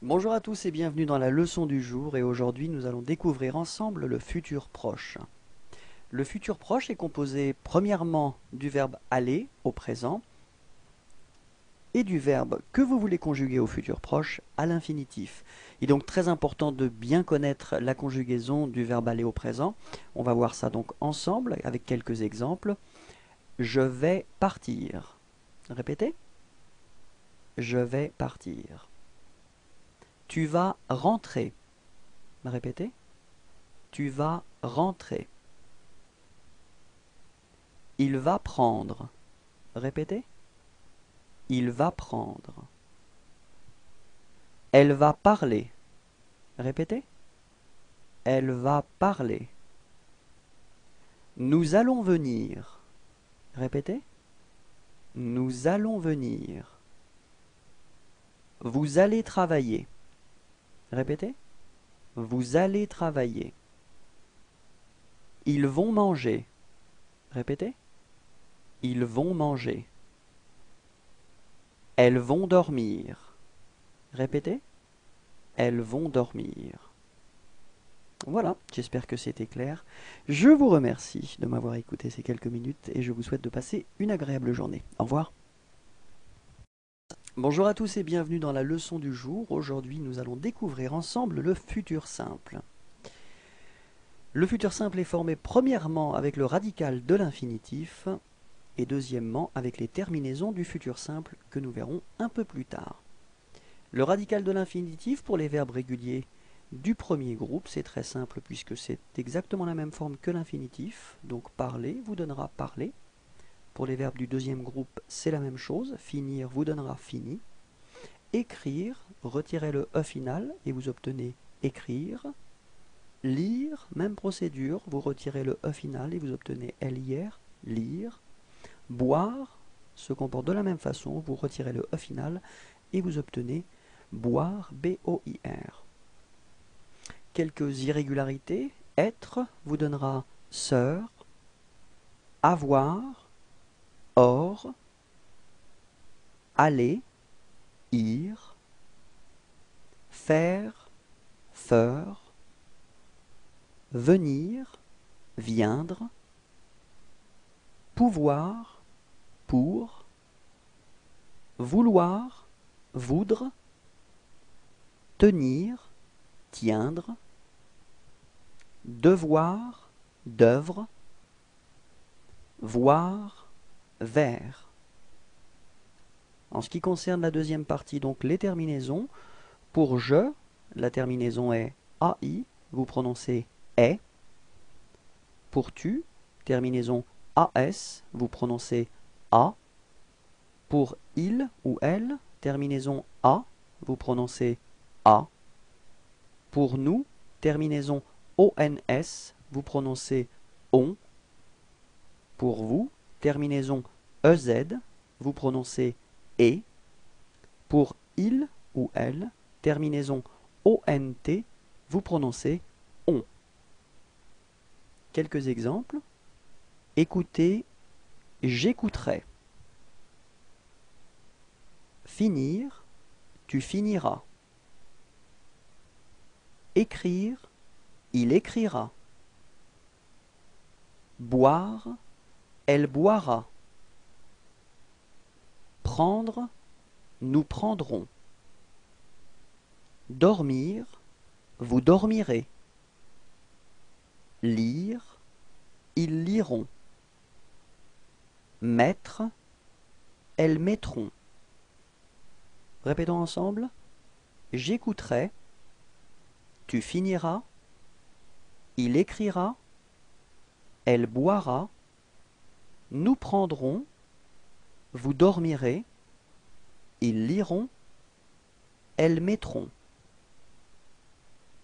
Bonjour à tous et bienvenue dans la leçon du jour et aujourd'hui nous allons découvrir ensemble le futur proche. Le futur proche est composé premièrement du verbe aller au présent et du verbe que vous voulez conjuguer au futur proche à l'infinitif. Il est donc très important de bien connaître la conjugaison du verbe aller au présent. On va voir ça donc ensemble avec quelques exemples. Je vais partir. Répétez. Je vais partir. Tu vas rentrer. Répétez. Tu vas rentrer. Il va prendre. Répétez. Il va prendre. Elle va parler. Répétez. Elle va parler. Nous allons venir. Répétez. Nous allons venir. Vous allez travailler. Répétez. Vous allez travailler. Ils vont manger. Répétez. Ils vont manger. Elles vont dormir. Répétez. Elles vont dormir. Voilà, j'espère que c'était clair. Je vous remercie de m'avoir écouté ces quelques minutes et je vous souhaite de passer une agréable journée. Au revoir. Bonjour à tous et bienvenue dans la leçon du jour. Aujourd'hui, nous allons découvrir ensemble le futur simple. Le futur simple est formé premièrement avec le radical de l'infinitif et deuxièmement avec les terminaisons du futur simple que nous verrons un peu plus tard. Le radical de l'infinitif pour les verbes réguliers du premier groupe, c'est très simple puisque c'est exactement la même forme que l'infinitif. Donc parler vous donnera parler. Pour les verbes du deuxième groupe, c'est la même chose. Finir vous donnera fini. Écrire, retirez le E final et vous obtenez écrire. Lire, même procédure, vous retirez le E final et vous obtenez LIR, lire. Boire se comporte de la même façon, vous retirez le E final et vous obtenez boire, B-O-I-R. Quelques irrégularités, être vous donnera sœur, avoir, or, aller, ir, faire, feur, venir, viendre, pouvoir, pour, vouloir, voudre, tenir, tiendre, devoir, d'œuvre, voir, vers. En ce qui concerne la deuxième partie, donc les terminaisons, pour je, la terminaison est AI, vous prononcez est. Pour tu, terminaison AS, vous prononcez A. Pour il ou elle, terminaison A, vous prononcez A. Pour nous, terminaison ONS, vous prononcez on. Pour vous, terminaison EZ, vous prononcez et. Pour il ou elle, terminaison ONT, vous prononcez on. Quelques exemples. Écoutez, j'écouterai. Finir, tu finiras. Écrire, il écrira. Boire, elle boira. Prendre, nous prendrons. Dormir, vous dormirez. Lire, ils liront. Mettre, elles mettront. Répétons ensemble. J'écouterai. Tu finiras. Il écrira. Elle boira. Nous prendrons. Vous dormirez. Ils liront. Elles mettront.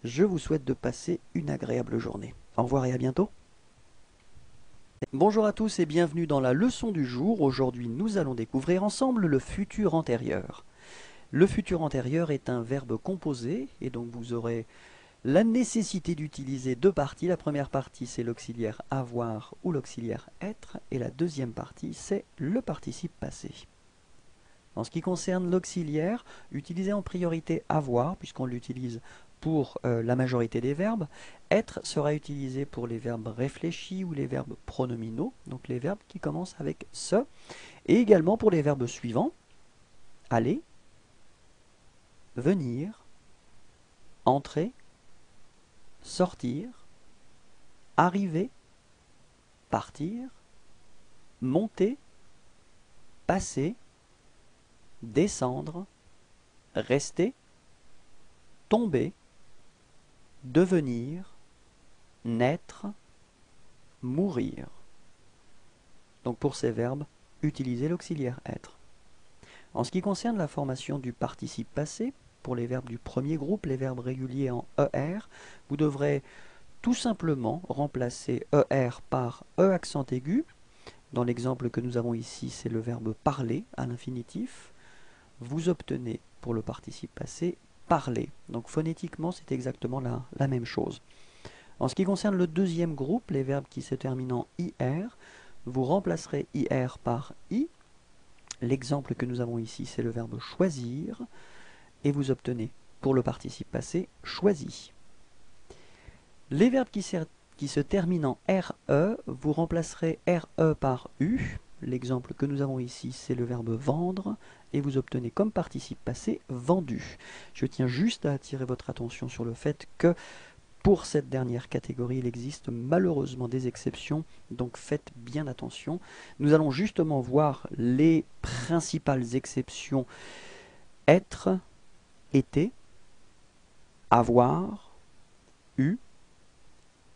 Je vous souhaite de passer une agréable journée. Au revoir et à bientôt. Bonjour à tous et bienvenue dans la leçon du jour. Aujourd'hui, nous allons découvrir ensemble le futur antérieur. Le futur antérieur est un verbe composé et donc vous aurez la nécessité d'utiliser deux parties. La première partie, c'est l'auxiliaire avoir ou l'auxiliaire être et la deuxième partie, c'est le participe passé. En ce qui concerne l'auxiliaire, utilisez en priorité avoir, puisqu'on l'utilise pour la majorité des verbes. Être sera utilisé pour les verbes réfléchis ou les verbes pronominaux, donc les verbes qui commencent avec ce, et également pour les verbes suivants, aller, venir, entrer, sortir, arriver, partir, monter, passer, descendre, rester, tomber, devenir, naître, mourir. Donc pour ces verbes, utilisez l'auxiliaire être. En ce qui concerne la formation du participe passé, pour les verbes du premier groupe, les verbes réguliers en ER, vous devrez tout simplement remplacer ER par E accent aigu. Dans l'exemple que nous avons ici, c'est le verbe parler à l'infinitif. Vous obtenez pour le participe passé parler. Donc phonétiquement, c'est exactement la même chose. En ce qui concerne le deuxième groupe, les verbes qui se terminent en IR, vous remplacerez IR par I. L'exemple que nous avons ici, c'est le verbe choisir. Et vous obtenez pour le participe passé choisi. Les verbes qui se terminent en RE, vous remplacerez RE par U. L'exemple que nous avons ici, c'est le verbe vendre, et vous obtenez comme participe passé vendu. Je tiens juste à attirer votre attention sur le fait que pour cette dernière catégorie, il existe malheureusement des exceptions, donc faites bien attention. Nous allons justement voir les principales exceptions: être, été, avoir, eu,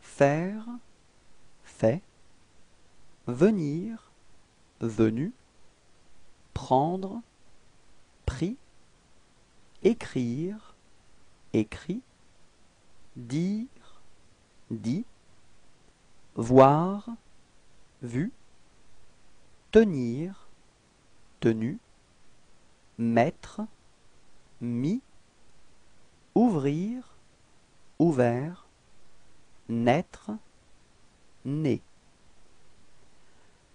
faire, fait, venir, venu, prendre, pris, écrire, écrit, dire, dit, voir, vu, tenir, tenu, mettre, mis, ouvrir, ouvert, naître, né.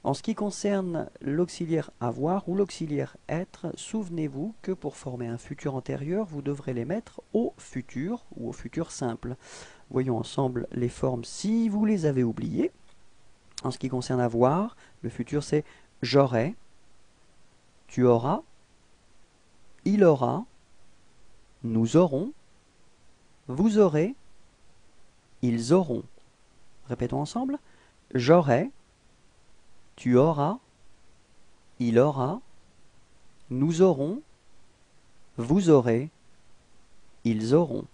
En ce qui concerne l'auxiliaire avoir ou l'auxiliaire être, souvenez-vous que pour former un futur antérieur, vous devrez les mettre au futur ou au futur simple. Voyons ensemble les formes si vous les avez oubliées. En ce qui concerne avoir, le futur c'est j'aurai, tu auras, il aura, nous aurons, vous aurez, ils auront. Répétons ensemble. J'aurai, tu auras, il aura, nous aurons, vous aurez, ils auront.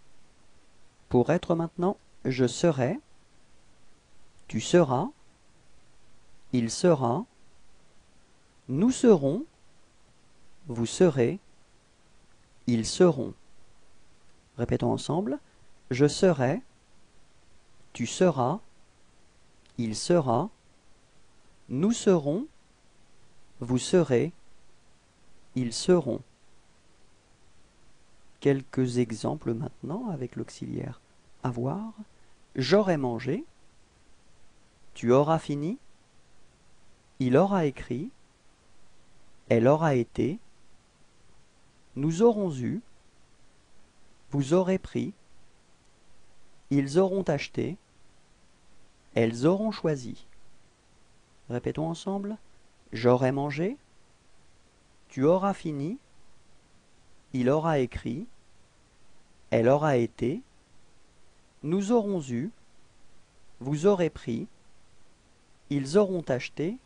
Pour être maintenant, je serai, tu seras, il sera, nous serons, vous serez, ils seront. Répétons ensemble. Je serai, tu seras, il sera, nous serons, vous serez, ils seront. Quelques exemples maintenant avec l'auxiliaire avoir. J'aurai mangé, tu auras fini, il aura écrit, elle aura été, nous aurons eu, vous aurez pris, ils auront acheté, elles auront choisi. Répétons ensemble. J'aurai mangé, tu auras fini, il aura écrit, elle aura été, nous aurons eu, vous aurez pris, ils auront acheté,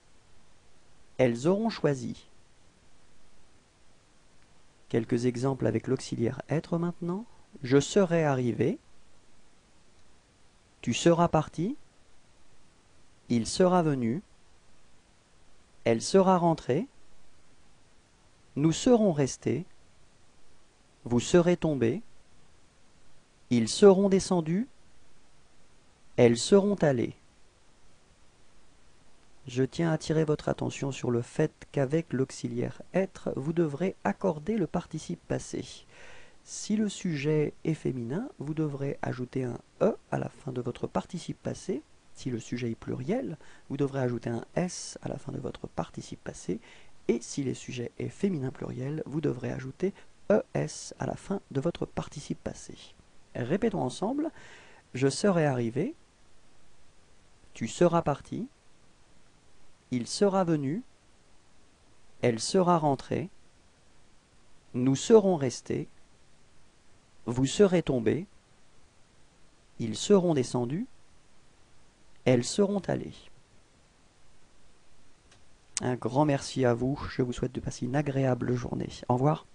elles auront choisi. Quelques exemples avec l'auxiliaire être maintenant. Je serai arrivé, tu seras parti, il sera venu, elle sera rentrée, nous serons restés, vous serez tombés, ils seront descendus, elles seront allées. Je tiens à attirer votre attention sur le fait qu'avec l'auxiliaire être, vous devrez accorder le participe passé. Si le sujet est féminin, vous devrez ajouter un E à la fin de votre participe passé. Si le sujet est pluriel, vous devrez ajouter un S à la fin de votre participe passé. Et si les sujets est féminin pluriel, vous devrez ajouter ES à la fin de votre participe passé. Répétons ensemble. Je serai arrivé. Tu seras parti. Il sera venu. Elle sera rentrée. Nous serons restés. Vous serez tombés. Ils seront descendus. Elles seront allées. Un grand merci à vous. Je vous souhaite de passer une agréable journée. Au revoir.